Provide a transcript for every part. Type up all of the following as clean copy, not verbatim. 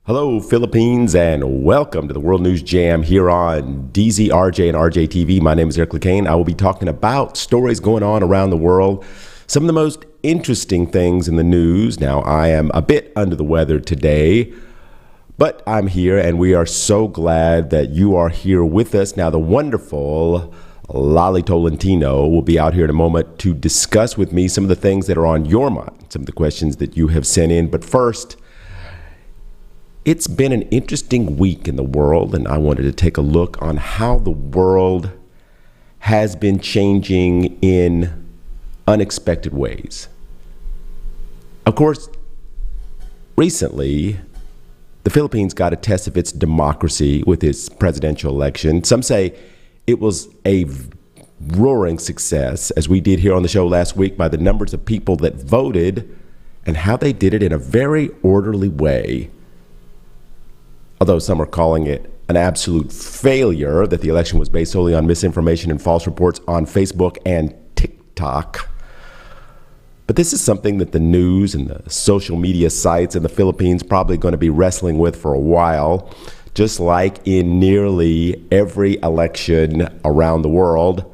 Hello, Philippines, and welcome to the World News Jam here on DZ, RJ, and RJ TV. My name is Lecain. I will be talking about stories going on around the world, some of the most interesting things in the news. Now, I am a bit under the weather today, but I'm here, and we are so glad that you are here with us. Now, the wonderful Lali Tolentino will be out here in a moment to discuss with me some of the things that are on your mind, some of the questions that you have sent in. But first, it's been an interesting week in the world, and I wanted to take a look on how the world has been changing in unexpected ways. Of course, recently, the Philippines got a test of its democracy with its presidential election. Some say it was a roaring success, as we did here on the show last week, by the numbers of people that voted and how they did it in a very orderly way. Although some are calling it an absolute failure, that the election was based solely on misinformation and false reports on Facebook and TikTok. But this is something that the news and the social media sites in the Philippines probably going to be wrestling with for a while, just like in nearly every election around the world.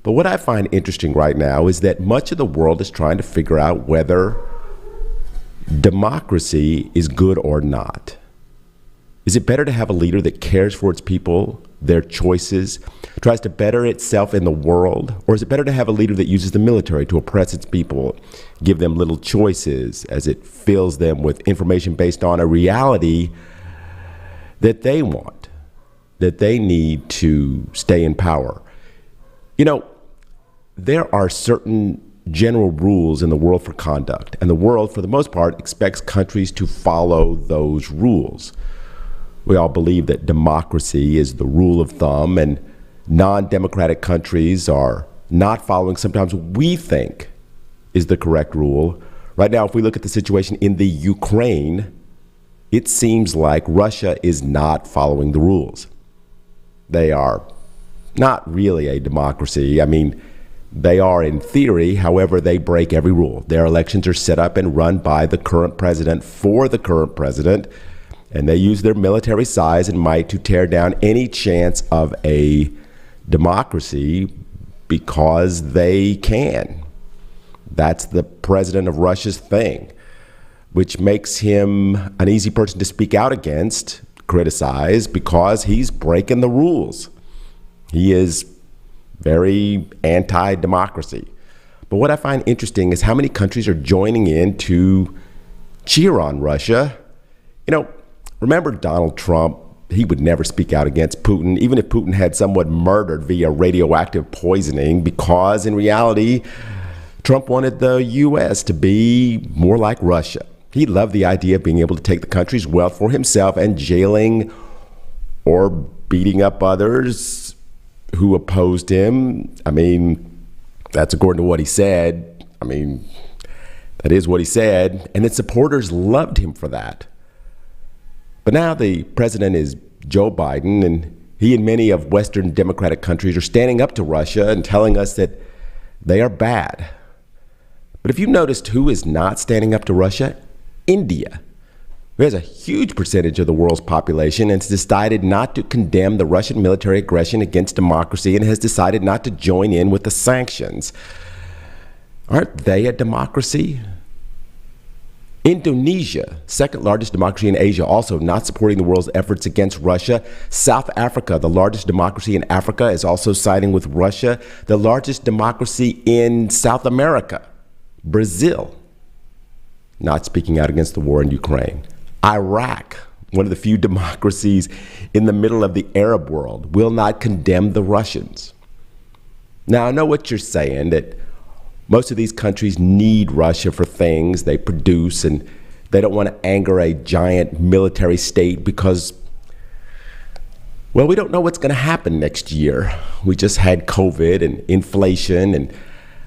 But what I find interesting right now is that much of the world is trying to figure out whether democracy is good or not. Is it better to have a leader that cares for its people, their choices, tries to better itself in the world? Or is it better to have a leader that uses the military to oppress its people, give them little choices as it fills them with information based on a reality that they want, that they need to stay in power? You know, there are certain general rules in the world for conduct, and the world, for the most part, expects countries to follow those rules. We all believe that democracy is the rule of thumb, and non-democratic countries are not following sometimes what we think is the correct rule. Right now, if we look at the situation in the Ukraine, it seems like Russia is not following the rules. They are not really a democracy. I mean, they are in theory, however, they break every rule. Their elections are set up and run by the current president for the current president, and they use their military size and might to tear down any chance of a democracy because they can. That's the president of Russia's thing, which makes him an easy person to speak out against, criticize, because he's breaking the rules. He is very anti-democracy. But what I find interesting is how many countries are joining in to cheer on Russia. You know, remember Donald Trump? He would never speak out against Putin, even if Putin had someone murdered via radioactive poisoning, because in reality, Trump wanted the U.S. to be more like Russia. He loved the idea of being able to take the country's wealth for himself and jailing or beating up others who opposed him. I mean, that's according to what he said. I mean, that is what he said. And his supporters loved him for that. But now the president is Joe Biden, and he and many of Western democratic countries are standing up to Russia and telling us that they are bad. But if you noticed who is not standing up to Russia, India, who has a huge percentage of the world's population and has decided not to condemn the Russian military aggression against democracy and has decided not to join in with the sanctions. Aren't they a democracy? Indonesia, second largest democracy in Asia, also not supporting the world's efforts against Russia. South Africa, the largest democracy in Africa, is also siding with Russia. The largest democracy in South America, Brazil, not speaking out against the war in Ukraine. Iraq, one of the few democracies in the middle of the Arab world, will not condemn the Russians. Now, I know what you're saying, that most of these countries need Russia for things they produce, and they don't want to anger a giant military state because, well, we don't know what's going to happen next year. We just had COVID and inflation, and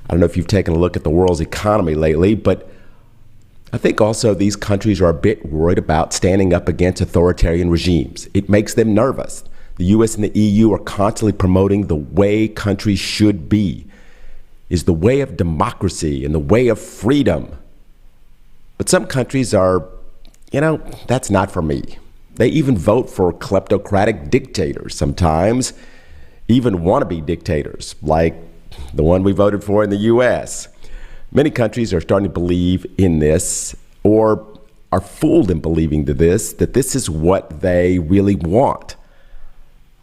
I don't know if you've taken a look at the world's economy lately, but I think also these countries are a bit worried about standing up against authoritarian regimes. It makes them nervous. The U.S. and the EU are constantly promoting the way countries should be, is the way of democracy and the way of freedom. But some countries are that's not for me. They even vote for kleptocratic dictators sometimes, even wannabe dictators, like the one we voted for in the U.S. Many countries are starting to believe in this, or are fooled in believing that this is what they really want.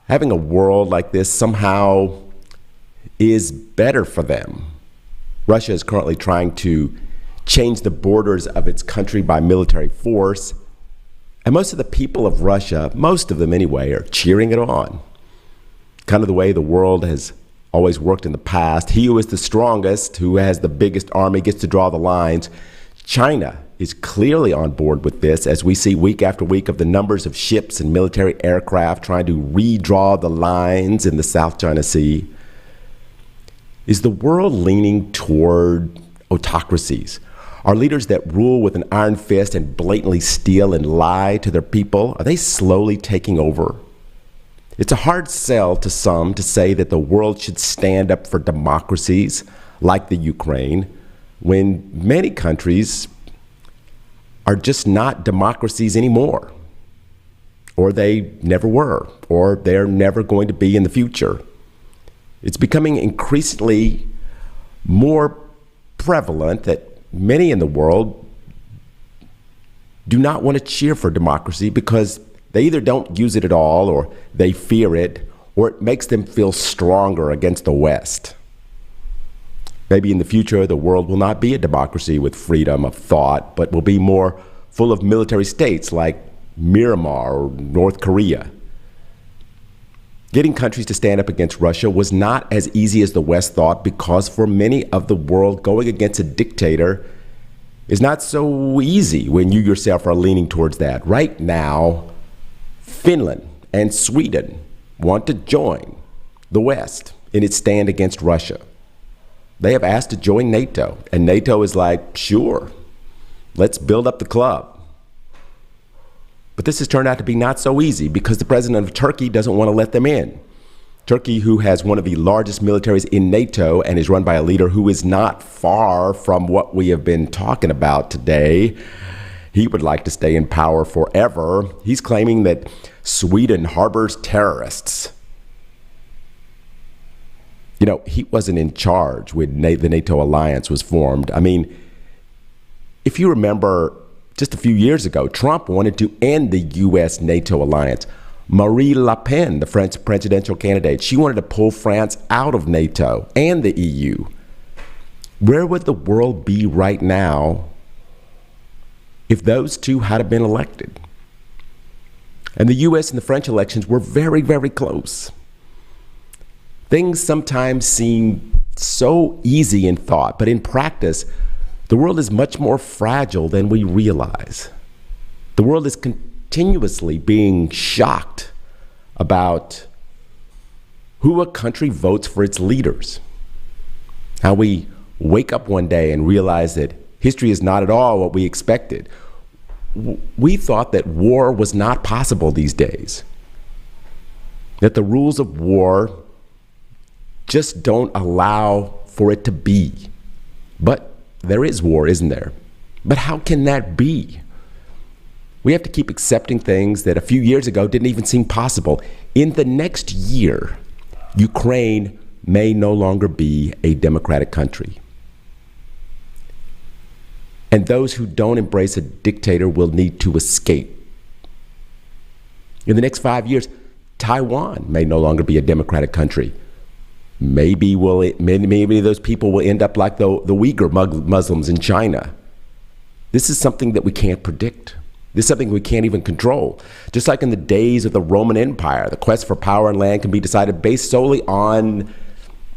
Having a world like this somehow is better for them. Russia is currently trying to change the borders of its country by military force, and most of the people of Russia, most of them anyway, are cheering it on. Kind of the way the world has always worked in the past. He who is the strongest, who has the biggest army, gets to draw the lines. China is clearly on board with this, as we see week after week of the numbers of ships and military aircraft trying to redraw the lines in the South China Sea. Is the world leaning toward autocracies? Are leaders that rule with an iron fist and blatantly steal and lie to their people, are they slowly taking over? It's a hard sell to some to say that the world should stand up for democracies like the Ukraine, when many countries are just not democracies anymore, or they never were, or they're never going to be in the future. It's becoming increasingly more prevalent that many in the world do not want to cheer for democracy because they either don't use it at all, or they fear it, or it makes them feel stronger against the West. Maybe in the future, the world will not be a democracy with freedom of thought, but will be more full of military states like Myanmar or North Korea. Getting countries to stand up against Russia was not as easy as the West thought, because for many of the world, going against a dictator is not so easy when you yourself are leaning towards that. Right now, Finland and Sweden want to join the West in its stand against Russia. They have asked to join NATO, and NATO is like, sure, let's build up the club. But this has turned out to be not so easy, because the president of Turkey doesn't want to let them in. Turkey, who has one of the largest militaries in NATO and is run by a leader who is not far from what we have been talking about today, he would like to stay in power forever. He's claiming that Sweden harbors terrorists. He wasn't in charge when the NATO alliance was formed. I mean, if you remember, just a few years ago, Trump wanted to end the U.S.-NATO alliance. Marine Le Pen, the French presidential candidate, she wanted to pull France out of NATO and the EU. Where would the world be right now if those two had been elected? And the U.S. and the French elections were very, very close. Things sometimes seem so easy in thought, but in practice, the world is much more fragile than we realize. The world is continuously being shocked about who a country votes for its leaders. How we wake up one day and realize that history is not at all what we expected. We thought that war was not possible these days, that the rules of war just don't allow for it to be. But there is war, isn't there? But how can that be? We have to keep accepting things that a few years ago didn't even seem possible. In the next year, Ukraine may no longer be a democratic country. And those who don't embrace a dictator will need to escape. In the next 5 years, Taiwan may no longer be a democratic country. Maybe those people will end up like the Uyghur Muslims in China. This is something that we can't predict. This is something we can't even control. Just like in the days of the Roman Empire, the quest for power and land can be decided based solely on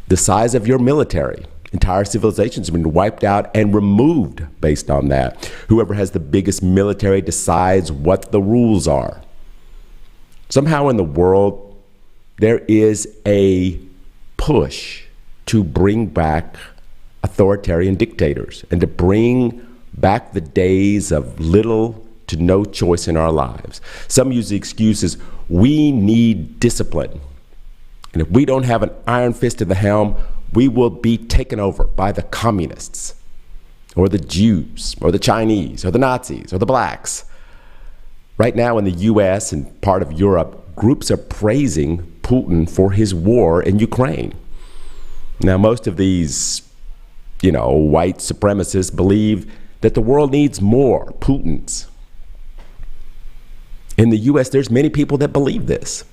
the size of your military. Entire civilizations have been wiped out and removed based on that. Whoever has the biggest military decides what the rules are. Somehow in the world, there is a push to bring back authoritarian dictators and to bring back the days of little to no choice in our lives. Some use the excuses, we need discipline. And if we don't have an iron fist at the helm, we will be taken over by the communists or the Jews or the Chinese or the Nazis or the blacks. Right now in the US and part of Europe, groups are praising Putin for his war in Ukraine. Now, most of these, white supremacists believe that the world needs more Putins. In the US, there's many people that believe this,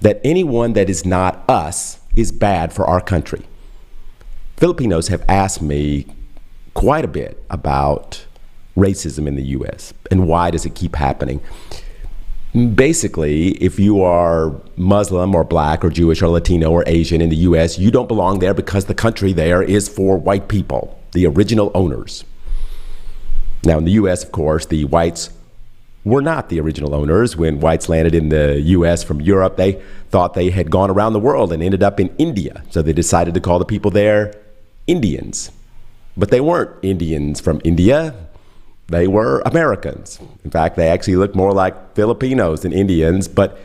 that anyone that is not us is bad for our country. Filipinos have asked me quite a bit about racism in the US and why does it keep happening. Basically, if you are Muslim or black or Jewish or Latino or Asian in the US, you don't belong there because the country there is for white people, the original owners. Now in the US, of course, the whites were not the original owners. When whites landed in the US from Europe, they thought they had gone around the world and ended up in India. So they decided to call the people there Indians. But they weren't Indians from India. They were Americans. In fact, they actually looked more like Filipinos than Indians, but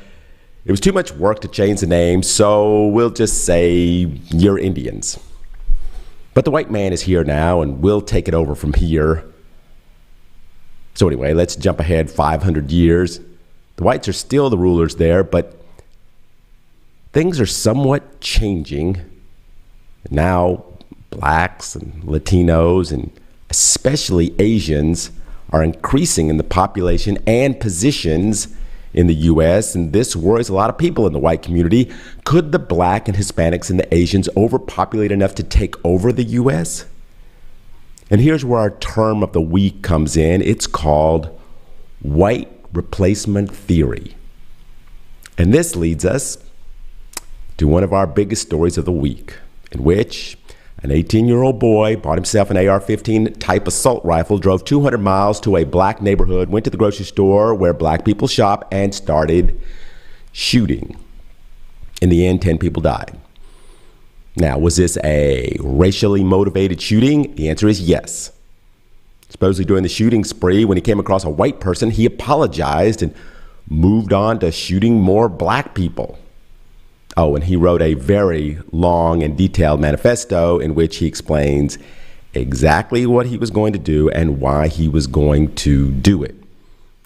it was too much work to change the name, so we'll just say you're Indians. But the white man is here now, and we'll take it over from here. So anyway, let's jump ahead 500 years. The whites are still the rulers there, but things are somewhat changing. Now, blacks and Latinos and especially Asians are increasing in the population and positions in the US, and this worries a lot of people in the white community. Could the black and Hispanics and the Asians overpopulate enough to take over the US? And here's where our term of the week comes in. It's called white replacement theory. And this leads us to one of our biggest stories of the week, in which an 18-year-old boy bought himself an AR-15 type assault rifle, drove 200 miles to a black neighborhood, went to the grocery store where black people shop, and started shooting. In the end, 10 people died. Now, was this a racially motivated shooting? The answer is yes. Supposedly during the shooting spree, when he came across a white person, he apologized and moved on to shooting more black people. Oh, and he wrote a very long and detailed manifesto in which he explains exactly what he was going to do and why he was going to do it.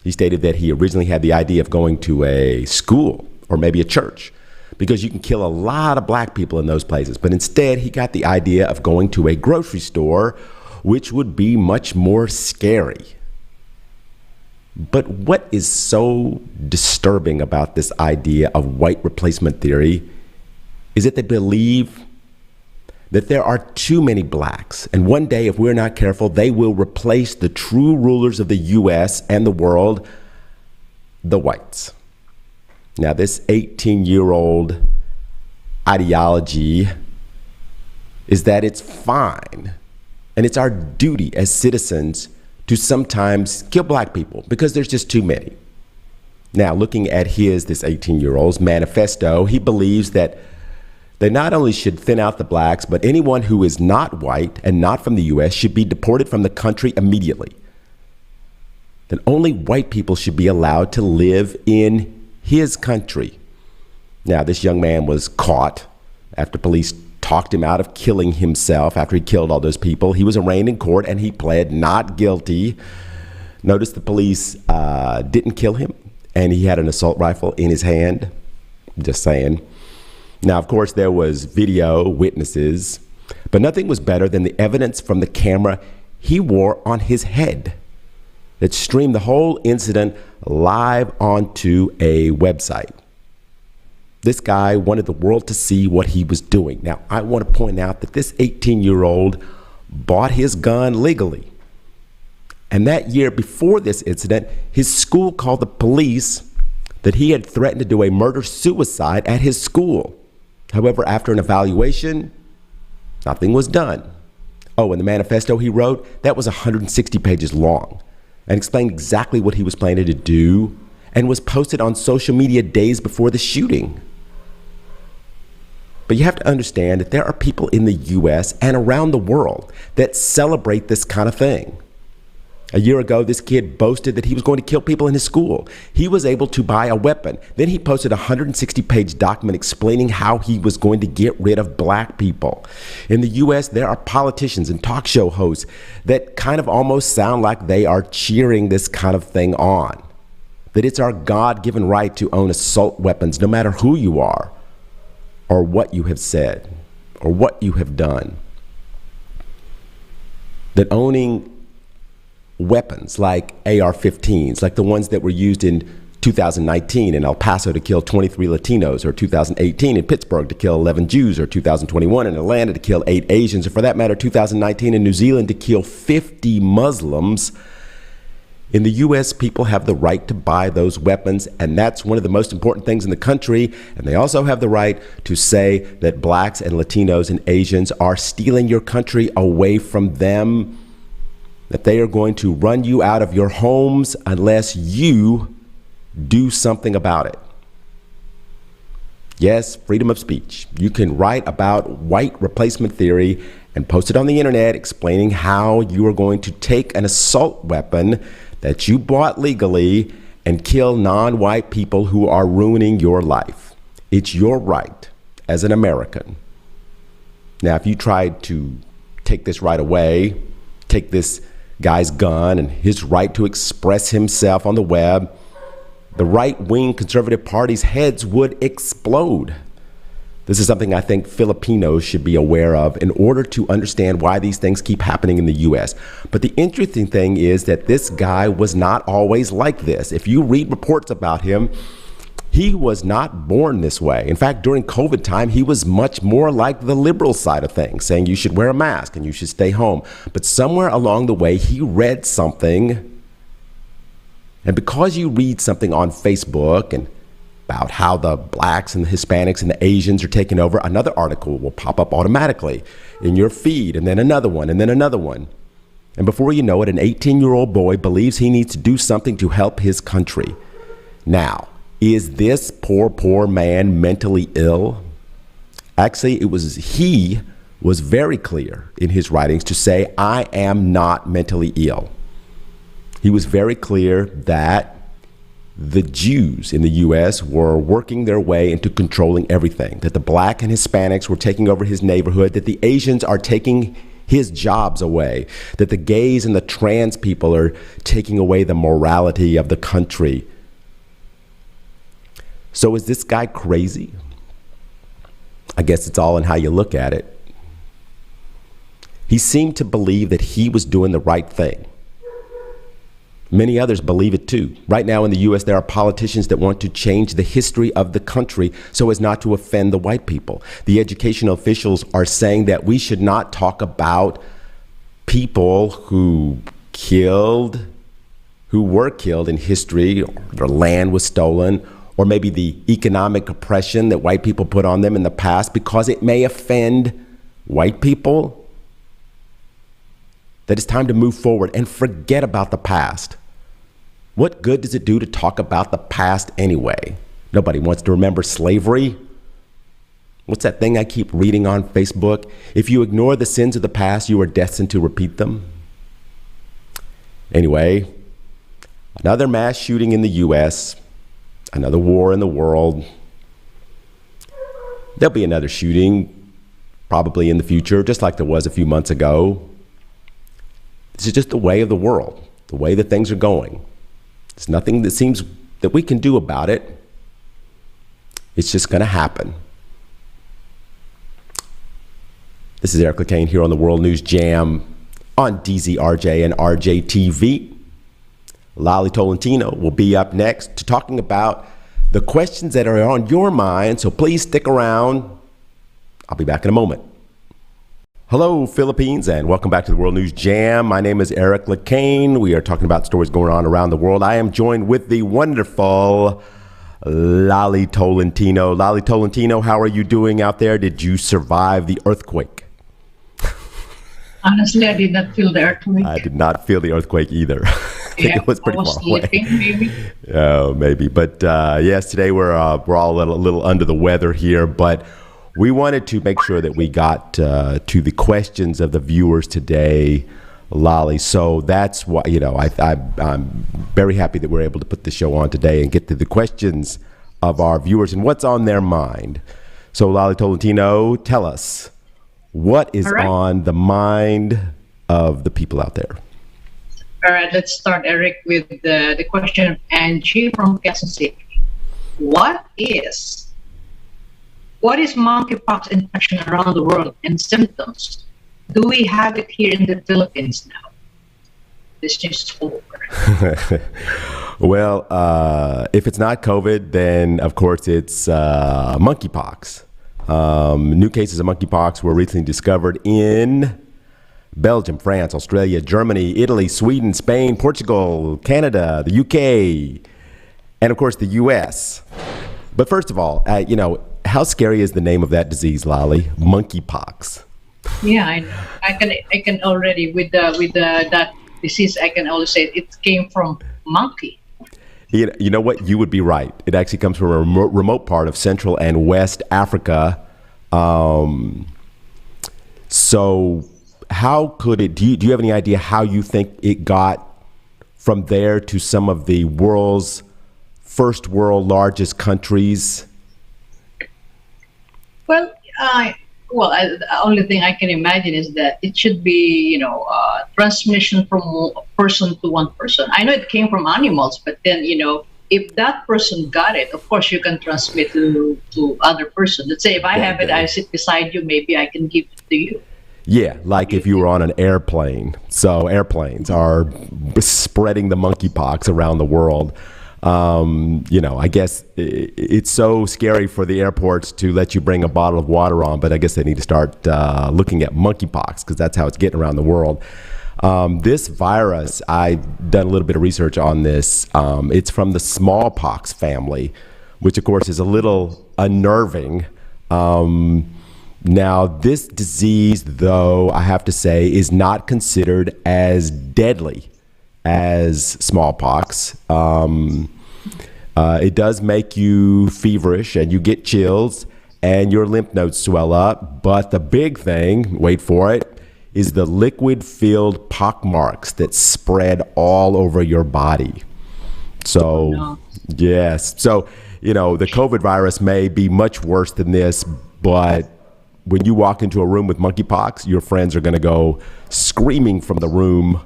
He stated that he originally had the idea of going to a school or maybe a church because you can kill a lot of black people in those places. But instead, he got the idea of going to a grocery store, which would be much more scary. But what is so disturbing about this idea of white replacement theory is that they believe that there are too many blacks. And one day, if we're not careful, they will replace the true rulers of the US and the world, the whites. Now, this 18-year-old ideology is that it's fine and it's our duty as citizens to sometimes kill black people because there's just too many. Now, looking at this 18-year-old's manifesto, he believes that they not only should thin out the blacks, but anyone who is not white and not from the US should be deported from the country immediately. Then only white people should be allowed to live in his country. Now, this young man was caught after police talked him out of killing himself after he killed all those people. He was arraigned in court and he pled not guilty. Notice the police didn't kill him and he had an assault rifle in his hand. Just saying. Now, of course, there was video witnesses, but nothing was better than the evidence from the camera he wore on his head that streamed the whole incident live onto a website. This guy wanted the world to see what he was doing. Now, I want to point out that this 18-year-old bought his gun legally. And that year before this incident, his school called the police that he had threatened to do a murder-suicide at his school. However, after an evaluation, nothing was done. Oh, and the manifesto he wrote, that was 160 pages long and explained exactly what he was planning to do and was posted on social media days before the shooting. But you have to understand that there are people in the US and around the world that celebrate this kind of thing. A year ago, this kid boasted that he was going to kill people in his school. He was able to buy a weapon. Then he posted a 160-page document explaining how he was going to get rid of black people. In the US, there are politicians and talk show hosts that kind of almost sound like they are cheering this kind of thing on. that it's our God-given right to own assault weapons, no matter who you are, or what you have said, or what you have done. That owning weapons like AR-15s, like the ones that were used in 2019 in El Paso to kill 23 Latinos, or 2018 in Pittsburgh to kill 11 Jews, or 2021 in Atlanta to kill 8 Asians, or for that matter, 2019 in New Zealand to kill 50 Muslims. In the U.S., people have the right to buy those weapons, and that's one of the most important things in the country. And they also have the right to say that blacks and Latinos and Asians are stealing your country away from them, that they are going to run you out of your homes unless you do something about it. Yes, freedom of speech. You can write about white replacement theory and post it on the internet explaining how you are going to take an assault weapon that you bought legally and kill non-white people who are ruining your life. It's your right as an American. Now, if you tried to take this right away, take this guy's gun and his right to express himself on the web, the right-wing conservative party's heads would explode. This is something I think Filipinos should be aware of in order to understand why these things keep happening in the U.S. But the interesting thing is that this guy was not always like this. If you read reports about him, he was not born this way. In fact, during COVID time, he was much more like the liberal side of things, saying you should wear a mask and you should stay home. But somewhere along the way, he read something. And because you read something on Facebook and about how the blacks and the Hispanics and the Asians are taking over, another article will pop up automatically in your feed, and then another one, and then another one. And before you know it, an 18-year-old boy believes he needs to do something to help his country. Now, is this poor man mentally ill? Actually, he was very clear in his writings to say, I am not mentally ill. He was very clear that the Jews in the U.S. were working their way into controlling everything, that the black and Hispanics were taking over his neighborhood, that the Asians are taking his jobs away, that the gays and the trans people are taking away the morality of the country. So is this guy crazy? I guess it's all in how you look at it. He seemed to believe that he was doing the right thing. Many others believe it too. Right now in the U.S., there are politicians that want to change the history of the country so as not to offend the white people. The educational officials are saying that we should not talk about people who were killed in history, or their land was stolen, or maybe the economic oppression that white people put on them in the past, because it may offend white people. That it's time to move forward and forget about the past. What good does it do to talk about the past anyway? Nobody wants to remember slavery. What's that thing I keep reading on Facebook? If you ignore the sins of the past, you are destined to repeat them. Anyway, another mass shooting in the U.S., another war in the world. There'll be another shooting probably in the future, just like there was a few months ago. This is just the way of the world, the way that things are going. There's nothing that seems that we can do about it. It's just going to happen. This is Eric Lecain here on the World News Jam on DZRJ and RJTV. Lolly Tolentino will be up next to talking about the questions that are on your mind, so please stick around. I'll be back in a moment. Hello, Philippines, and welcome back to the World News Jam. My name is Eric Lecain. We are talking about stories going on around the world. I am joined with the wonderful Lolly Tolentino. Lolly Tolentino, how are you doing out there? Did you survive the earthquake? Honestly, I did not feel the earthquake. I did not feel the earthquake either. I think it was pretty far away. Maybe. Oh, maybe. But yes, today we're all a little under the weather here, but we wanted to make sure that we got to the questions of the viewers today, Lolly. So that's why, I'm very happy that we're able to put the show on today and get to the questions of our viewers and what's on their mind. So Lolly Tolentino, tell us, what is on the mind of the people out there? All right, let's start, Eric, with the question of Angie from Kansas City. What is what is monkeypox infection around the world and symptoms? Do we have it here in the Philippines now? This is over. Well, if it's not COVID, then of course it's monkeypox. New cases of monkeypox were recently discovered in Belgium, France, Australia, Germany, Italy, Sweden, Spain, Portugal, Canada, the UK, and of course the US. But first of all, how scary is the name of that disease, Lolly? Monkeypox. Yeah, I know. I can already with that disease. I can always say it came from monkey. You know what? You would be right. It actually comes from a remote part of Central and West Africa. So how could it, do you have any idea how you think it got from there to some of the world's first world largest countries? Well, the only thing I can imagine is that it should be, transmission from person to one person. I know it came from animals, but then, if that person got it, of course you can transmit to other person. Let's say if I have it, I sit beside you, maybe I can give it to you. Yeah, like if you were on an airplane. So airplanes are spreading the monkeypox around the world. I guess it's so scary for the airports to let you bring a bottle of water on, but I guess they need to start looking at monkeypox because that's how it's getting around the world. This virus, I've done a little bit of research on this. It's from the smallpox family, which of course is a little unnerving. Now, this disease, though, I have to say, is not considered as deadly as smallpox. It does make you feverish and you get chills and your lymph nodes swell up. But the big thing, wait for it, is the liquid-filled pock marks that spread all over your body. So, No. yes. So, the COVID virus may be much worse than this, but when you walk into a room with monkeypox, your friends are going to go screaming from the room.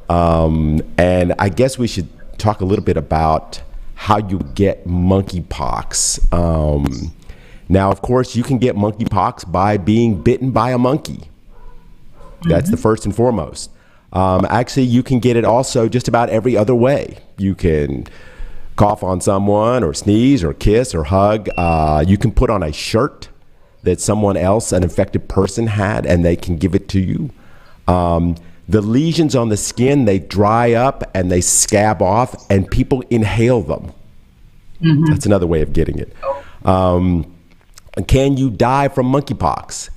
And I guess we should talk a little bit about how you get monkeypox. Now, of course, you can get monkeypox by being bitten by a monkey. That's the first and foremost. Actually, you can get it also just about every other way. You can cough on someone or sneeze or kiss or hug. You can put on a shirt that someone else, an infected person, had, and they can give it to you. The lesions on the skin, they dry up and they scab off, and people inhale them. That's another way of getting it. Can you die from monkeypox?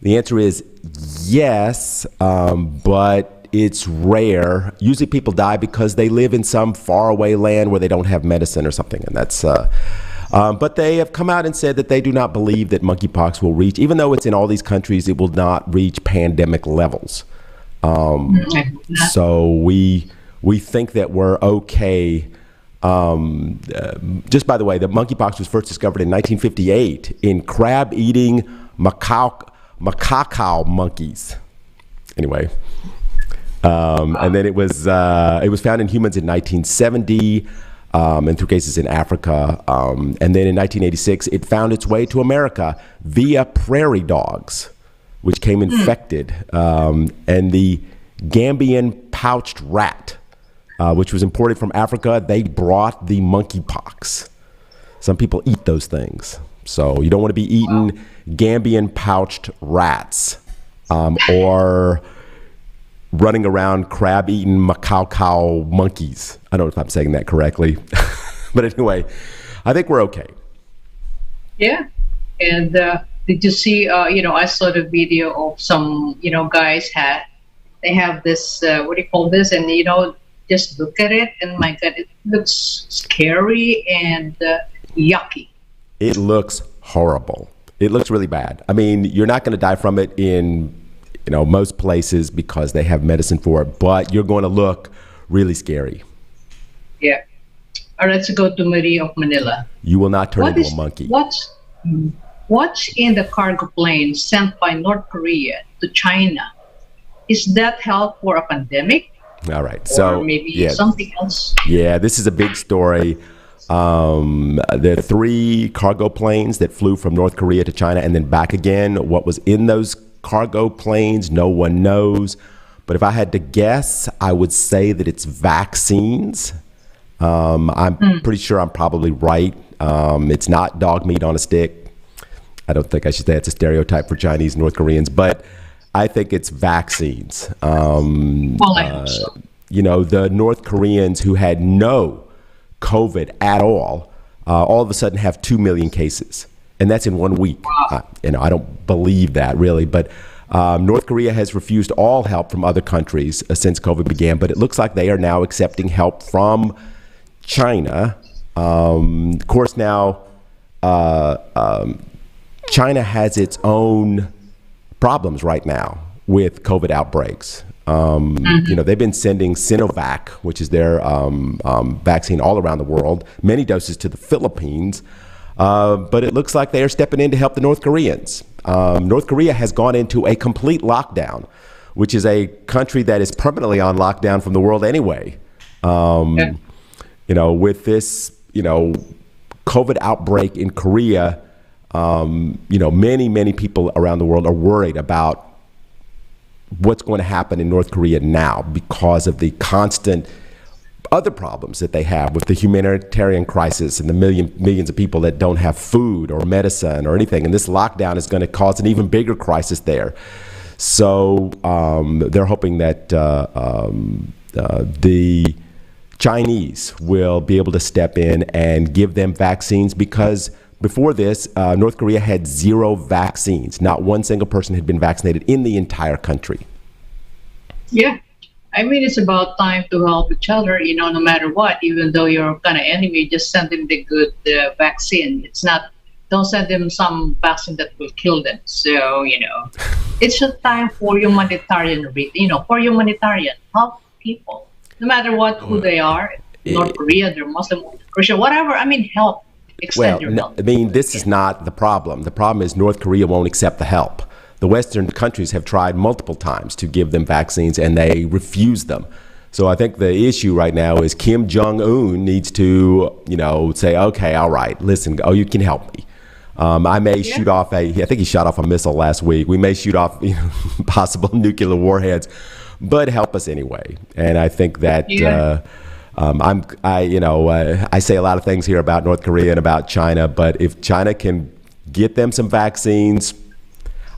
The answer is yes, but it's rare. Usually people die because they live in some faraway land where they don't have medicine or something, and that's... but they have come out and said that they do not believe that monkeypox will reach, even though it's in all these countries, it will not reach pandemic levels. So we think that we're okay. Just by the way, the monkeypox was first discovered in 1958 in crab-eating macaque monkeys. Anyway, and then it was found in humans in 1970. And through cases in Africa. And then in 1986, it found its way to America via prairie dogs, which came infected. And the Gambian pouched rat, which was imported from Africa, they brought the monkeypox. Some people eat those things. So you don't want to be eating Gambian pouched rats or running around crab-eating macaque monkeys. I don't know if I'm saying that correctly. But anyway, I think we're okay. Yeah. And did you see, I saw the video of some, guys they have this, what do you call this? And, just look at it and my God, it looks scary and yucky. It looks horrible. It looks really bad. I mean, you're not going to die from it in most places because they have medicine for it, but you're going to look really scary. Yeah. All right, let's go to Marie of Manila. You will not turn into a monkey. What's in the cargo plane sent by North Korea to China? Is that help for a pandemic? All right. or So, maybe yeah, something else. yeah, this is a big story. There are 3 cargo planes that flew from North Korea to China and then back again. What was in those cargo planes, no one knows. But if I had to guess, I would say that it's vaccines. I'm pretty sure I'm probably right. It's not dog meat on a stick. I don't think I should say it's a stereotype for Chinese North Koreans, but I think it's vaccines. Well, I hope so. The North Koreans who had no COVID at all of a sudden have 2 million cases. And that's in 1 week. I don't believe that really, but North Korea has refused all help from other countries since COVID began, but it looks like they are now accepting help from China. Of course, now China has its own problems right now with COVID outbreaks. They've been sending Sinovac, which is their vaccine, all around the world, many doses to the Philippines. But it looks like they are stepping in to help the North Koreans. North Korea has gone into a complete lockdown, which is a country that is permanently on lockdown from the world anyway. With this, COVID outbreak in Korea, many people around the world are worried about what's going to happen in North Korea now because of the constant other problems that they have with the humanitarian crisis and the millions of people that don't have food or medicine or anything. And this lockdown is going to cause an even bigger crisis there. So they're hoping that the Chinese will be able to step in and give them vaccines, because before this, North Korea had 0 vaccines. Not one single person had been vaccinated in the entire country. Yeah. I mean, it's about time to help each other, no matter what. Even though you're kind of enemy, just send them the good vaccine. Don't send them some vaccine that will kill them. So, it's a time for humanitarian, help people, no matter who they are, North Korea, they're Muslim, Christian, whatever. I mean, help. Extend your help. This is not the problem. The problem is North Korea won't accept the help. The Western countries have tried multiple times to give them vaccines, and they refuse them. So I think the issue right now is Kim Jong-un needs to, say, okay, all right, listen, you can help me. I may shoot off I think he shot off a missile last week. We may shoot off possible nuclear warheads, but help us anyway. And I think that I say a lot of things here about North Korea and about China, but if China can get them some vaccines,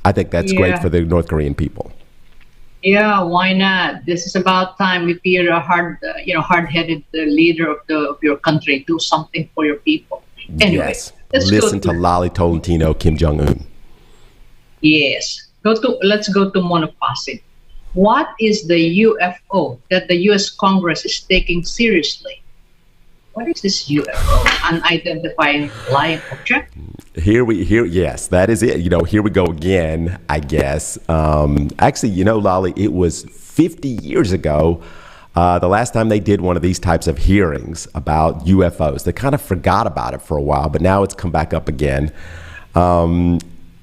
I think that's great for the North Korean people. Yeah, why not? This is about time. If you're a hard-headed leader of your country, do something for your people. Anyway, yes. Listen to Lolly Tolentino, Kim Jong-un. Yes. Let's go to Monoposit. What is the UFO that the U.S. Congress is taking seriously? What is this UFO? Unidentified flying object? Yes, that is it. Here we go again, I guess. Actually, Lolly, it was 50 years ago, the last time they did one of these types of hearings about UFOs. They kind of forgot about it for a while, but now it's come back up again.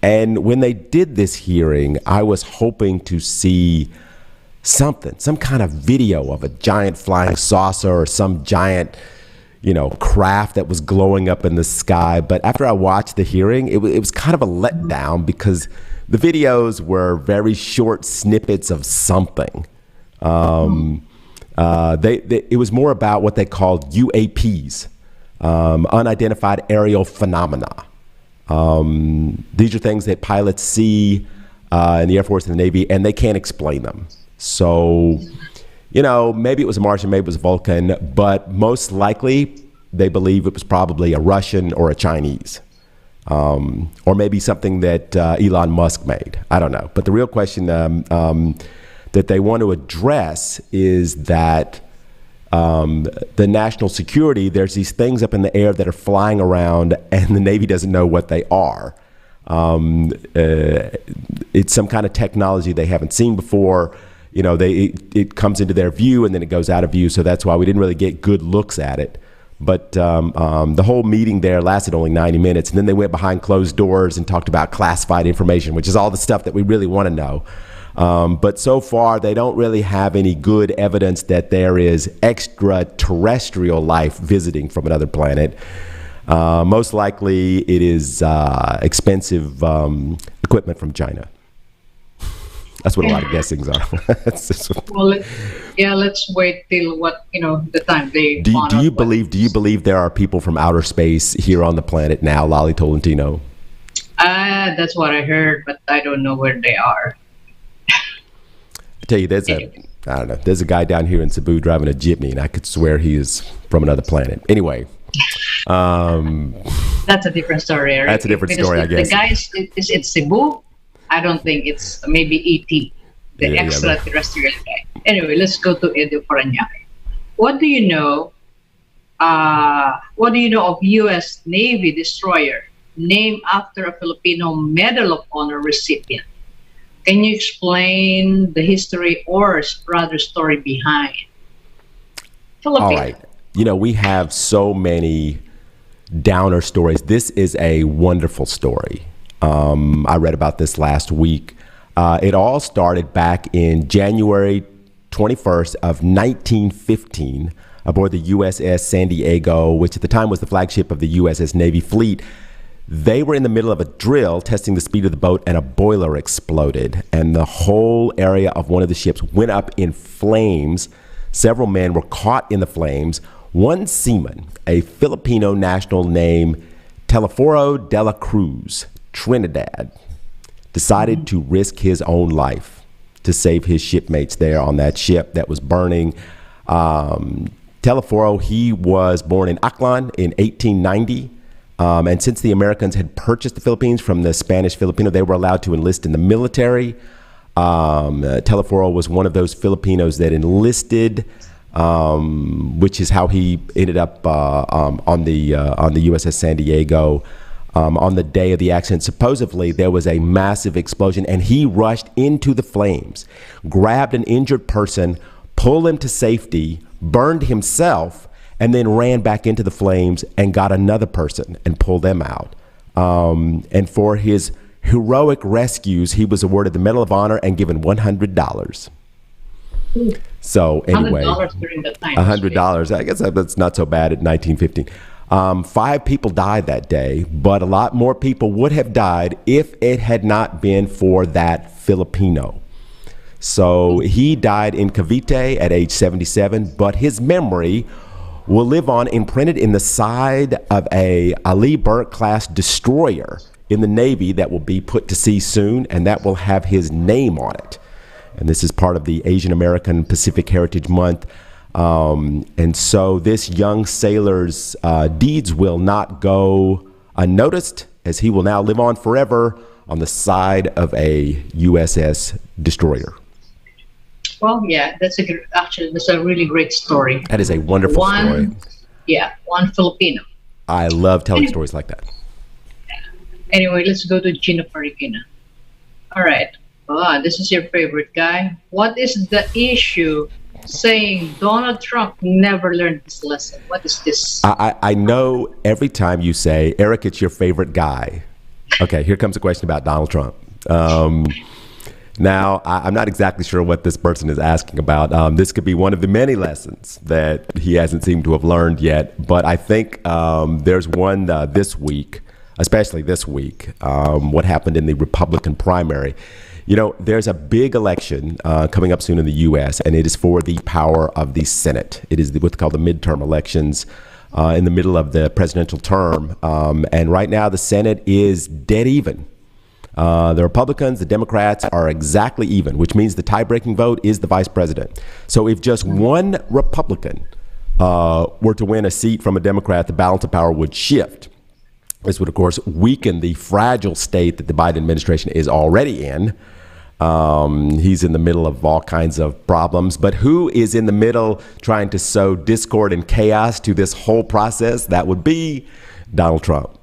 And when they did this hearing, I was hoping to see some kind of video of a giant flying saucer or some giant craft that was glowing up in the sky. But after I watched the hearing, it was kind of a letdown, because the videos were very short snippets of something. It was more about what they called UAPs, unidentified aerial phenomena. These are things that pilots see in the Air Force and the Navy, and they can't explain them. So, maybe it was a Martian, maybe it was a Vulcan, but most likely they believe it was probably a Russian or a Chinese, or maybe something that Elon Musk made. I don't know. But the real question that they want to address is that the national security, there's these things up in the air that are flying around, and the Navy doesn't know what they are. It's some kind of technology they haven't seen before. It comes into their view and then it goes out of view. So that's why we didn't really get good looks at it. But the whole meeting there lasted only 90 minutes. And then they went behind closed doors and talked about classified information, which is all the stuff that we really want to know. But so far, they don't really have any good evidence that there is extraterrestrial life visiting from another planet. Most likely, it is expensive equipment from China. That's what a lot of guessings are. Well, let's wait till the time they. Do you believe there are people from outer space here on the planet now, Lolly Tolentino? That's what I heard, but I don't know where they are. I tell you, there's a guy down here in Cebu driving a jeepney, and I could swear he is from another planet. Anyway, that's a different story. Right? That's a different story, I guess. The guy is in Cebu. I don't think it's maybe ET, the extraterrestrial guy. Anyway, let's go to Edo Paranaque. What do you know? What do you know of U.S. Navy destroyer named after a Filipino Medal of Honor recipient? Can you explain the history or rather story behind Philippines? All right. We have so many downer stories. This is a wonderful story. I read about this last week. It all started back in January 21st of 1915 aboard the USS San Diego, which at the time was the flagship of the USS Navy fleet. They were in the middle of a drill testing the speed of the boat, and a boiler exploded, and the whole area of one of the ships went up in flames. Several men were caught in the flames. One seaman, a Filipino national named Teleforo de la Cruz, Trinidad, decided to risk his own life to save his shipmates there on that ship that was burning. Teleforo, he was born in Aklan in 1890. And since the Americans had purchased the Philippines from the Spanish Filipino, they were allowed to enlist in the military. Teleforo was one of those Filipinos that enlisted, which is how he ended up on the USS San Diego. On the day of the accident, supposedly there was a massive explosion, and he rushed into the flames, grabbed an injured person, pulled him to safety, burned himself, and then ran back into the flames and got another person and pulled them out. And for his heroic rescues, he was awarded the Medal of Honor and given $100. So anyway, $100 during that time. $100. I guess that's not so bad at 1915. 5 people died that day, but a lot more people would have died if it had not been for that Filipino. So he died in Cavite at age 77, but his memory will live on imprinted in the side of a Ali Burke class destroyer in the Navy that will be put to sea soon, and that will have his name on it. And this is part of the Asian American Pacific Heritage Month. And so this young sailor's deeds will not go unnoticed, as he will now live on forever on the side of a USS destroyer. Well, yeah, that's a really great story. That is a wonderful story. Yeah, one Filipino. I love telling stories like that. Anyway, let's go to Gina Parigina. All right. This is your favorite guy. What is the issue saying Donald Trump never learned his lesson? What is this? I know every time you say, Eric, it's your favorite guy. Okay, here comes a question about Donald Trump. Now, I'm not exactly sure what this person is asking about. This could be one of the many lessons that he hasn't seemed to have learned yet. But I think there's one this week, especially this week, what happened in the Republican primary. There's a big election coming up soon in the U.S., and it is for the power of the Senate. It is what's called the midterm elections in the middle of the presidential term. And right now, the Senate is dead even. The Republicans, the Democrats are exactly even, which means the tie-breaking vote is the vice president. So if just one Republican were to win a seat from a Democrat, the balance of power would shift. This would, of course, weaken the fragile state that the Biden administration is already in. He's in the middle of all kinds of problems. But who is in the middle trying to sow discord and chaos to this whole process? That would be Donald Trump.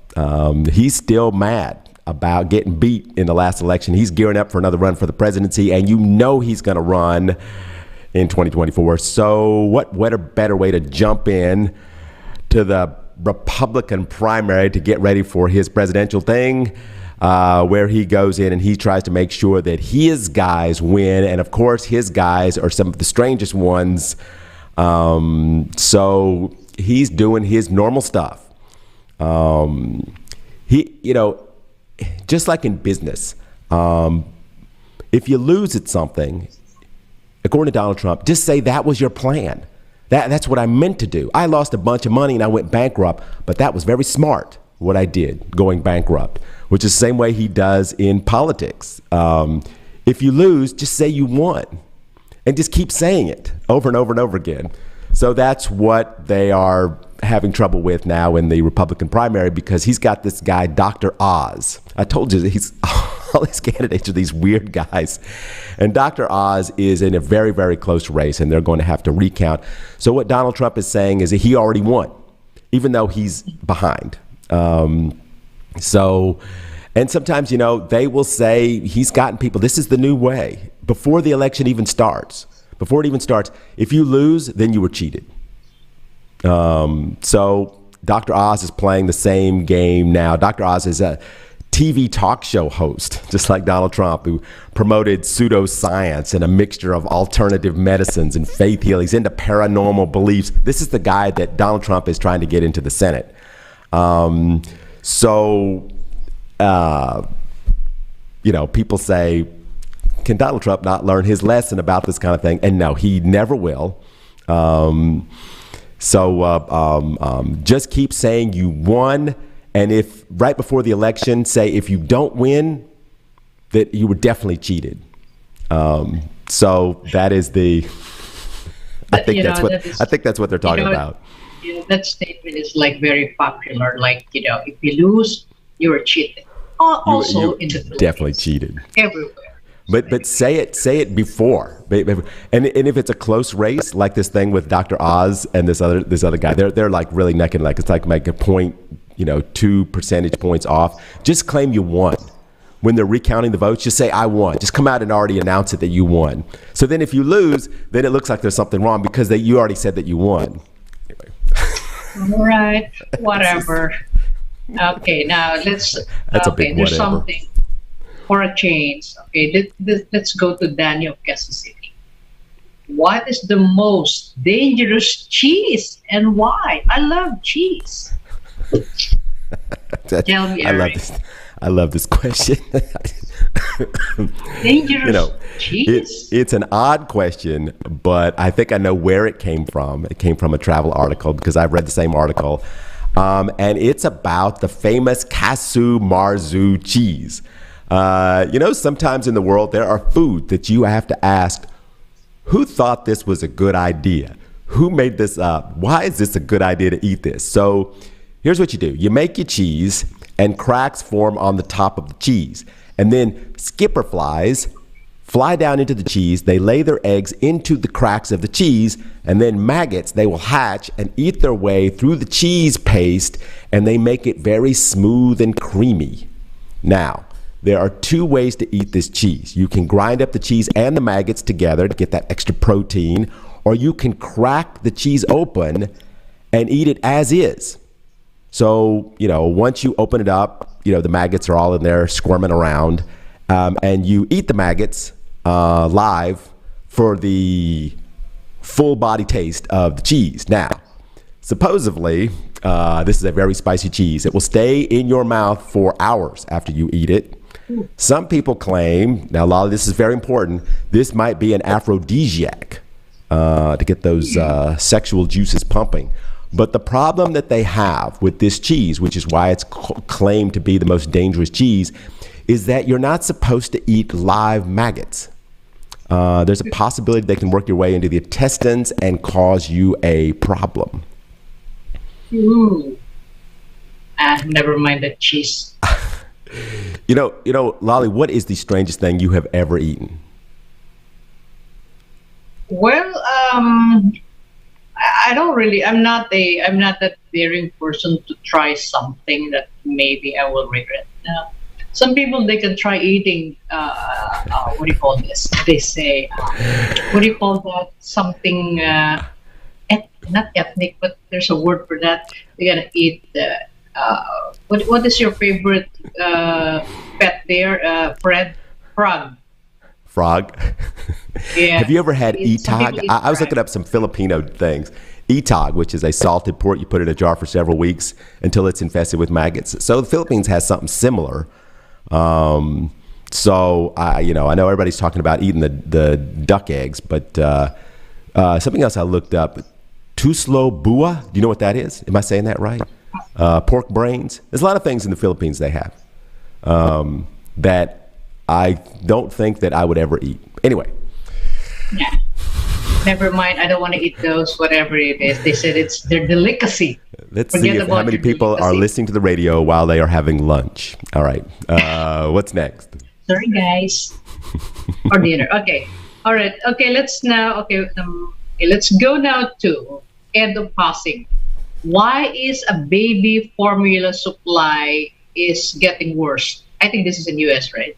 He's still mad about getting beat in the last election. He's gearing up for another run for the presidency, and he's going to run in 2024. So what a better way to jump in to the Republican primary to get ready for his presidential thing where he goes in and he tries to make sure that his guys win. And of course, his guys are some of the strangest ones. So he's doing his normal stuff. Just like in business, if you lose at something, according to Donald Trump, just say that was your plan. That's what I meant to do. I lost a bunch of money and I went bankrupt, but that was very smart what I did going bankrupt, which is the same way he does in politics. If you lose, just say you won and just keep saying it over and over and over again. So that's what they are having trouble with now in the Republican primary, because he's got this guy, Dr. Oz. I told you, all these candidates are these weird guys. And Dr. Oz is in a very, very close race, and they're going to have to recount. So what Donald Trump is saying is that he already won, even though he's behind. And sometimes, they will say he's gotten people, this is the new way, before the election even starts. Before it even starts, if you lose, then you were cheated. So Dr. Oz is playing the same game now. Dr. Oz is a TV talk show host, just like Donald Trump, who promoted pseudoscience and a mixture of alternative medicines and faith healing. He's into paranormal beliefs. This is the guy that Donald Trump is trying to get into the Senate. People say, can Donald Trump not learn his lesson about this kind of thing? And no, he never will. Just keep saying you won. And if right before the election, say if you don't win, that you were definitely cheated. So that is the, I think that's what they're talking about. That statement is like very popular. Like, if you lose, you were cheated. Also in the Philippines, definitely cheated. Everywhere. But say it before. And if it's a close race, like this thing with Dr. Oz and this other guy, they're like really neck and neck. It's like make a point, 2 percentage points off. Just claim you won. When they're recounting the votes, just say I won. Just come out and already announce it that you won. So then if you lose, then it looks like there's something wrong because you already said that you won. Anyway. All right, whatever. Okay, now let's. That's a big there's whatever. Something for a change. Okay, let's go to Danny of Quezon City. What is the most dangerous cheese and why? I love cheese. Tell me, Eric. I love this question. Dangerous cheese? It's an odd question, but I think I know where it came from. It came from a travel article because I've read the same article. And it's about the famous Casu Marzu cheese. Sometimes in the world there are food that you have to ask, who thought this was a good idea? Who made this up? Why is this a good idea to eat this? So here's what you do. You make your cheese and cracks form on the top of the cheese. And then skipper flies fly down into the cheese. They lay their eggs into the cracks of the cheese, and then maggots, they will hatch and eat their way through the cheese paste, and they make it very smooth and creamy. Now, there are 2 ways to eat this cheese. You can grind up the cheese and the maggots together to get that extra protein, or you can crack the cheese open and eat it as is. So, once you open it up, the maggots are all in there squirming around, and you eat the maggots live for the full body taste of the cheese. Now, supposedly, this is a very spicy cheese. It will stay in your mouth for hours after you eat it. Some people claim, now a lot of this is very important, this might be an aphrodisiac to get those sexual juices pumping. But the problem that they have with this cheese, which is why it's claimed to be the most dangerous cheese, is that you're not supposed to eat live maggots. There's a possibility they can work your way into the intestines and cause you a problem. Ooh. Never mind the cheese. Lolly, what is the strangest thing you have ever eaten? Well, I don't really. I'm not that daring person to try something that maybe I will regret. Some people, they can try eating. What do you call this? They say, what do you call that? Something not ethnic, but there's a word for that. They're gonna eat what is your favorite pet there? Fred, frog. Frog. Yeah, Have you ever had some people etog? eat I was frog. looking up some Filipino things. Etog, which is a salted pork you put in a jar for several weeks until it's infested with maggots. So the Philippines has something similar. So I know everybody's talking about eating the duck eggs, but something else I looked up, tuslo bua. Do you know what that is? Am I saying that right? Pork brains. There's a lot of things in the Philippines they have that I don't think that I would ever eat. Anyway, Yeah. Never mind. I don't want to eat those. Whatever it is, they said it's their delicacy. let's see Forget if how about many your people are delicacy. listening to the radio while they are having lunch. All right. What's next? Sorry, guys. For dinner. Okay. All right. Okay. Let's now. Okay, let's go now to Ed of Pasig. Why is a baby formula supply is getting worse? I think this is in US, right?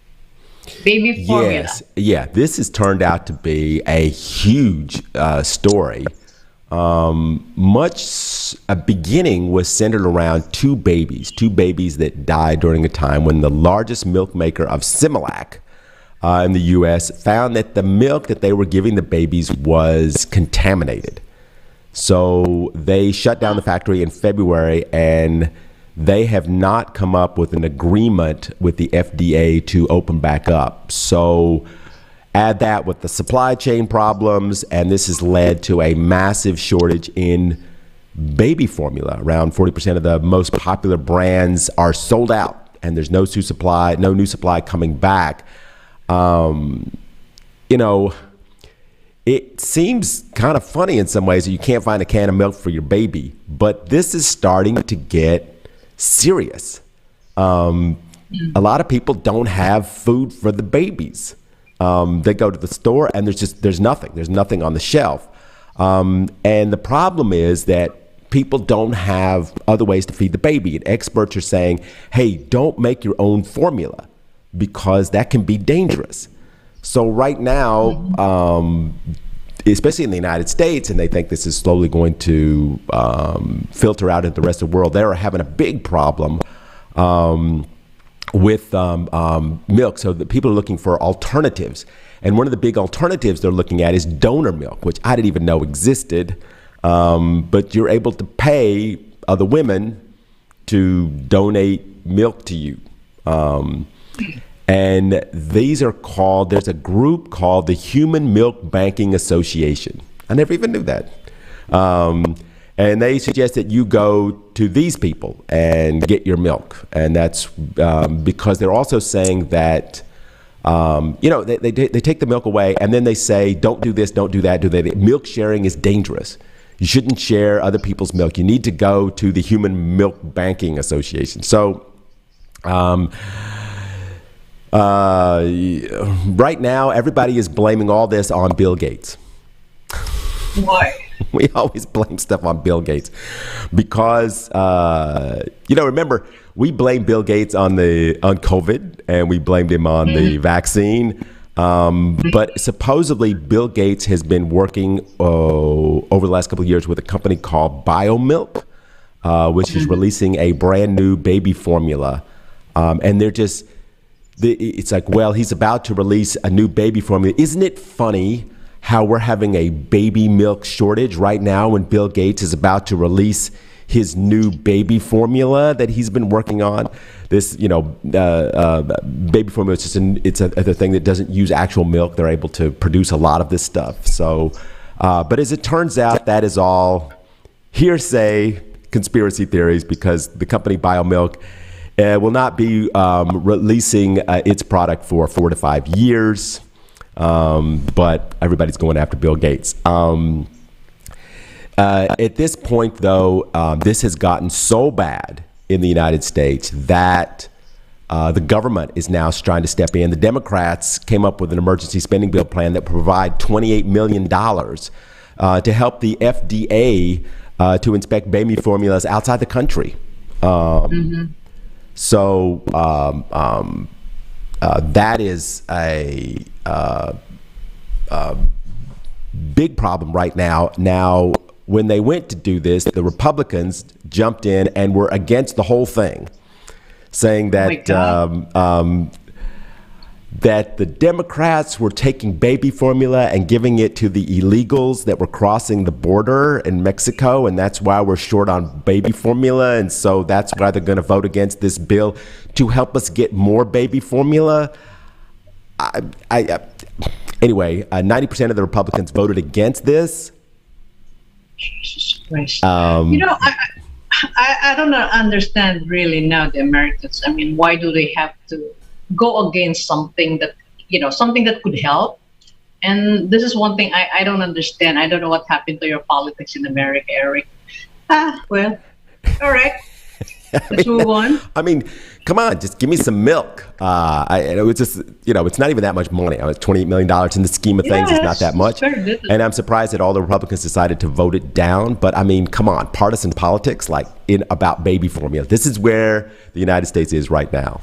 Baby formula. Yes, yeah, this has turned out to be a huge story. A beginning was centered around two babies that died during a time when the largest milk maker of Similac in the U.S. found that the milk that they were giving the babies was contaminated. So they shut down the factory in February, and they have not come up with an agreement with the FDA to open back up. So add that with the supply chain problems, and this has led to a massive shortage in baby formula. Around 40% of the most popular brands are sold out, and there's no new supply coming back. You know, it seems kind of funny in some ways that you can't find a can of milk for your baby, but this is starting to get serious. A lot of people don't have food for the babies. They go to the store and there's nothing on the shelf. And the problem is that people don't have other ways to feed the baby. And experts are saying, hey, don't make your own formula because that can be dangerous. So right now, especially in the United States, and they think this is slowly going to filter out into the rest of the world, they're having a big problem with milk. So that people are looking for alternatives. And one of the big alternatives they're looking at is donor milk, which I didn't even know existed. But you're able to pay other women to donate milk to you. And these are called, there's a group called the Human Milk Banking Association. I never even knew that. And they suggest that you go to these people and get your milk. And that's because they're also saying that, they take the milk away and then they say, don't do this, don't do that, do that. Milk sharing is dangerous. You shouldn't share other people's milk. You need to go to the Human Milk Banking Association. So, right now, everybody is blaming all this on Bill Gates. Why? We always blame stuff on Bill Gates because, remember, we blame Bill Gates on COVID and we blamed him on the vaccine. But supposedly Bill Gates has been working over the last couple of years with a company called BioMilk, which is releasing a brand new baby formula. And it's like, well, he's about to release a new baby formula. Isn't it funny how we're having a baby milk shortage right now when Bill Gates is about to release his new baby formula that he's been working on? This, baby formula is it's a thing that doesn't use actual milk. They're able to produce a lot of this stuff. So, but as it turns out, that is all hearsay, conspiracy theories, because the company BioMilk will not be releasing its product for 4 to 5 years. But everybody's going after Bill Gates. At this point, though, this has gotten so bad in the United States that the government is now trying to step in. The Democrats came up with an emergency spending bill plan that provide $28 million to help the FDA to inspect baby formulas outside the country. So that is a big problem right now. Now, when they went to do this, the Republicans jumped in and were against the whole thing, saying that that the Democrats were taking baby formula and giving it to the illegals that were crossing the border in Mexico, and that's why we're short on baby formula, and so that's why they're going to vote against this bill to help us get more baby formula. Anyway, 90% of the Republicans voted against this. Jesus Christ. I don't understand really now the Americans. I mean, why do they have to go against something that, something that could help? And this is one thing I don't understand. I don't know what happened to your politics in America, Eric. Well, all right. Let's move on. I mean, come on, just give me some milk. It's just, it's not even that much money. It's $28 million in the scheme of things. It's not that much. And I'm surprised that all the Republicans decided to vote it down. But I mean, come on, partisan politics, about baby formula. This is where the United States is right now.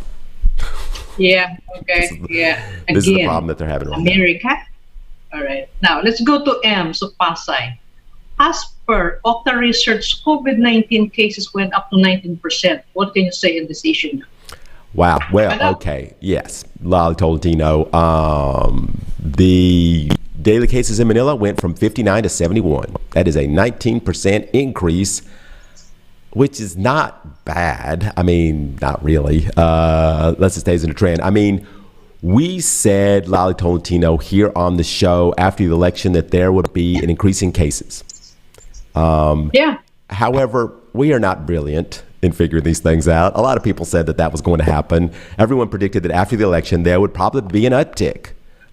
Yeah. Okay. This is the problem that they're having right now. America. All right. Now let's go to M. So Pasay. As per Okta research, COVID-19 cases went up to 19%. What can you say in this issue now? Wow. Well, okay. Yes. Lali Tolentino. The daily cases in Manila went from 59 to 71. That is a 19% increase, which is not bad. I mean, not really. Unless it stays in a trend. I mean, we said, Lali Tolentino, here on the show after the election that there would be an increase in cases. However, we are not brilliant in figuring these things out. A lot of people said that was going to happen. Everyone predicted that after the election, there would probably be an uptick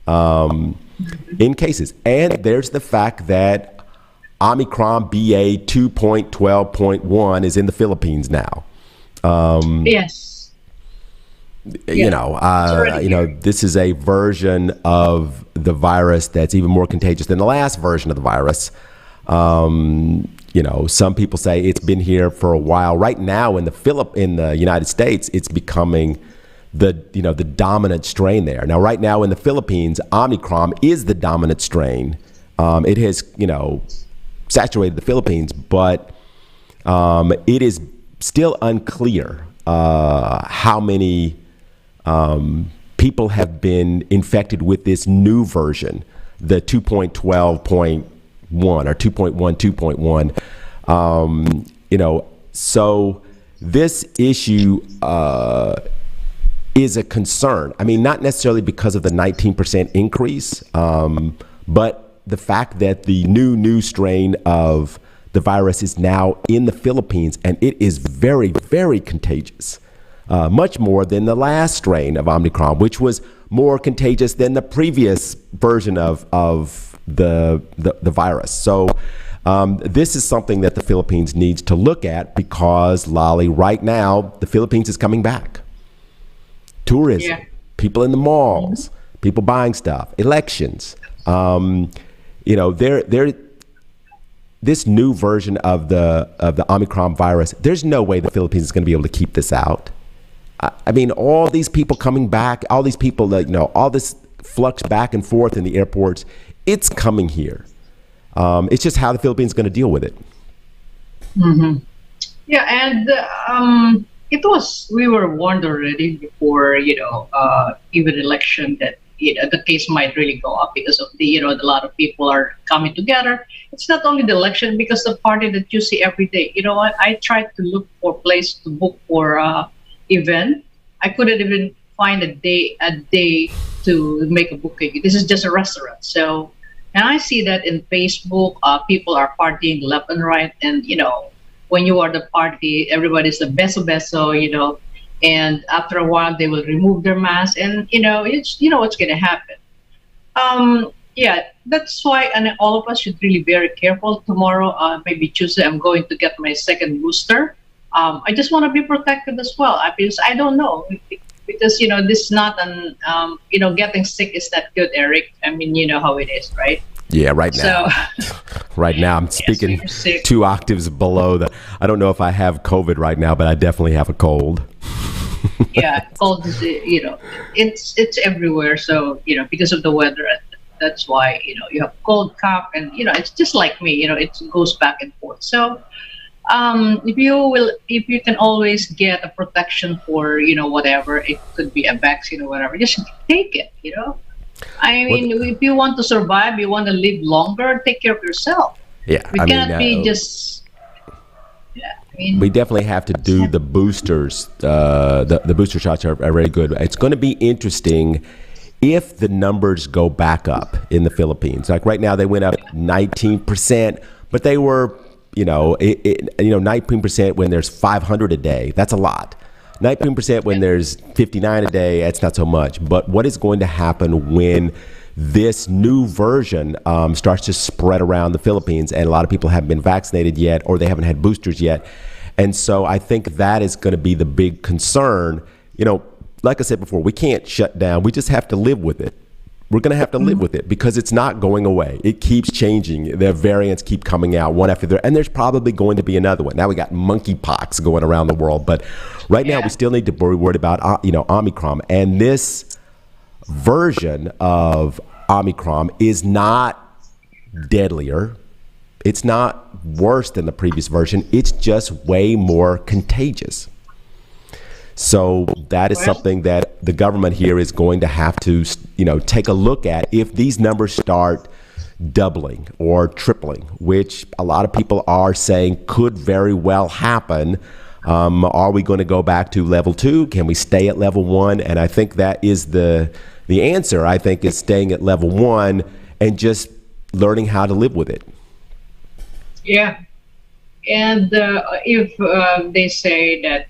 in cases. And there's the fact that Omicron BA 2.12.1 is in the Philippines now. Yes. This is a version of the virus that's even more contagious than the last version of the virus. Some people say it's been here for a while. Right now in the United States, it's becoming the dominant strain there. Now, right now in the Philippines, Omicron is the dominant strain. It has, saturated the Philippines, but it is still unclear how many people have been infected with this new version, the 2.12.1 or 2.1. So this issue is a concern. I mean, not necessarily because of the 19% increase, but the fact that the new strain of the virus is now in the Philippines, and it is very, very contagious, much more than the last strain of Omicron, which was more contagious than the previous version of the virus. So this is something that the Philippines needs to look at because, Lali, right now, the Philippines is coming back. Tourism, people in the malls, people buying stuff, elections. This new version of the Omicron virus, there's no way the Philippines is going to be able to keep this out. I mean, all these people coming back, all these people all this flux back and forth in the airports, it's coming here. It's just how the Philippines is going to deal with it. Mm-hmm. Yeah, and we were warned already before, even election that the case might really go up because of a lot of people are coming together. It's not only the election, because the party that you see every day. You know what? I tried to look for a place to book for event. I couldn't even find a day to make a booking. This is just a restaurant. So, and I see that in Facebook, people are partying left and right. And, when you are the party, everybody's the beso, and after a while they will remove their mask, and, it's, what's going to happen. That's why, and all of us should really be very careful. Tomorrow, maybe Tuesday, I'm going to get my second booster. I just want to be protected as well, because I don't know. Because, this is not getting sick is not good, Eric. I mean, you know how it is, right? Yeah, right now. So, right now, I'm speaking 2 octaves below I don't know if I have COVID right now, but I definitely have a cold. Yeah, cold is, it's everywhere. So, because of the weather That's why you have cold cough, and it's just like me. It goes back and forth. So if you can always get a protection for whatever, it could be a vaccine or whatever, just take it. I Well, mean, if you want to survive, you want to live longer, take care of yourself. yeah, We I mean, cannot be just, yeah, I we mean, definitely have to do the boosters. The booster shots are really good. It's going to be interesting if the numbers go back up in the Philippines. Like right now, they went up 19%, but they were, 19% when there's 500 a day. That's a lot. 19% when there's 59 a day, that's not so much. But what is going to happen when this new version starts to spread around the Philippines, and a lot of people haven't been vaccinated yet, or they haven't had boosters yet? And so I think that is going to be the big concern. Like I said before, we can't shut down. We just have to live with it. We're going to have to live with it because it's not going away. It keeps changing. The variants keep coming out one after the other, and there's probably going to be another one. Now we got monkeypox going around the world, but right now we still need to be worried about Omicron. And this version of Omicron is not deadlier. It's not worse than the previous version. It's just way more contagious. So that is something that the government here is going to have to, take a look at if these numbers start doubling or tripling, which a lot of people are saying could very well happen. Are we going to go back to level 2? Can we stay at level 1? And I think that is the answer. I think is staying at level 1 and just learning how to live with it. yeah. And if they say that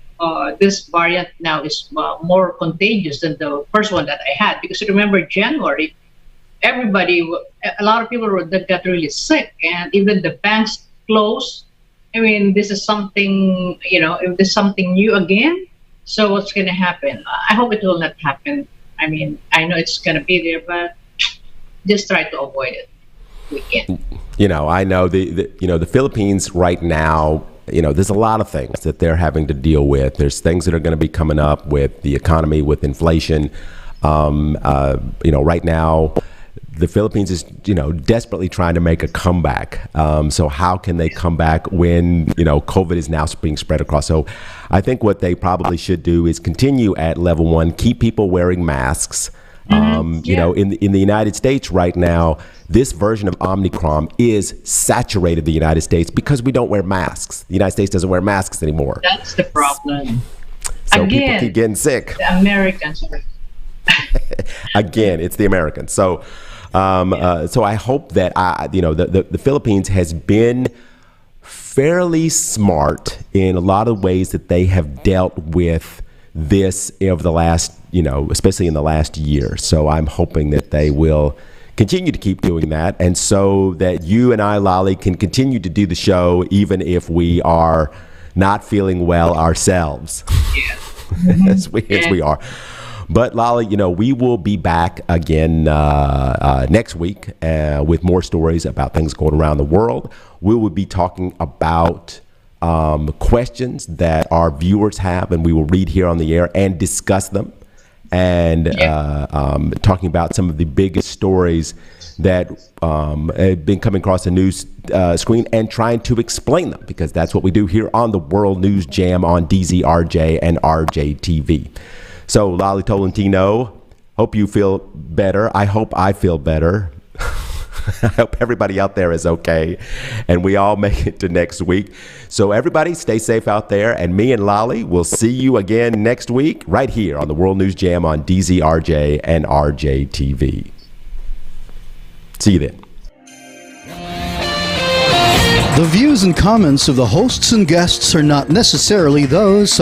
this variant now is more contagious than the first one that I had, because remember January, a lot of people that got really sick, and even the banks closed. I mean, this is something, if there's something new again, so what's going to happen? I hope it will not happen. I mean, I know it's going to be there, but just try to avoid it. We can. I know the Philippines right now, there's a lot of things that they're having to deal with. There's things that are going to be coming up with the economy, with inflation. Right now, the Philippines is, desperately trying to make a comeback. So how can they come back when, COVID is now being spread across? So I think what they probably should do is continue at level 1, keep people wearing masks. In the United States right now, this version of Omicron is saturated the United States because we don't wear masks. The United States doesn't wear masks anymore. That's the problem. So Again, people keep getting sick. the Americans. Again, it's the Americans. So I hope that the Philippines has been fairly smart in a lot of ways that they have dealt with this over the last, especially in the last year. So I'm hoping that they will continue to keep doing that, and so that you and I, Lolly, can continue to do the show even if we are not feeling well ourselves. Yeah. as we are. But Lolly, we will be back again next week with more stories about things going around the world. We will be talking about questions that our viewers have, and we will read here on the air and discuss them, and talking about some of the biggest stories that have been coming across the news screen and trying to explain them, because that's what we do here on the World News Jam on DZRJ and RJTV. So, Lolly Tolentino, hope you feel better. I hope I feel better. I hope everybody out there is okay, and we all make it to next week. So everybody stay safe out there, and me and Lolly will see you again next week right here on the World News Jam on DZRJ and RJTV. See you then. The views and comments of the hosts and guests are not necessarily those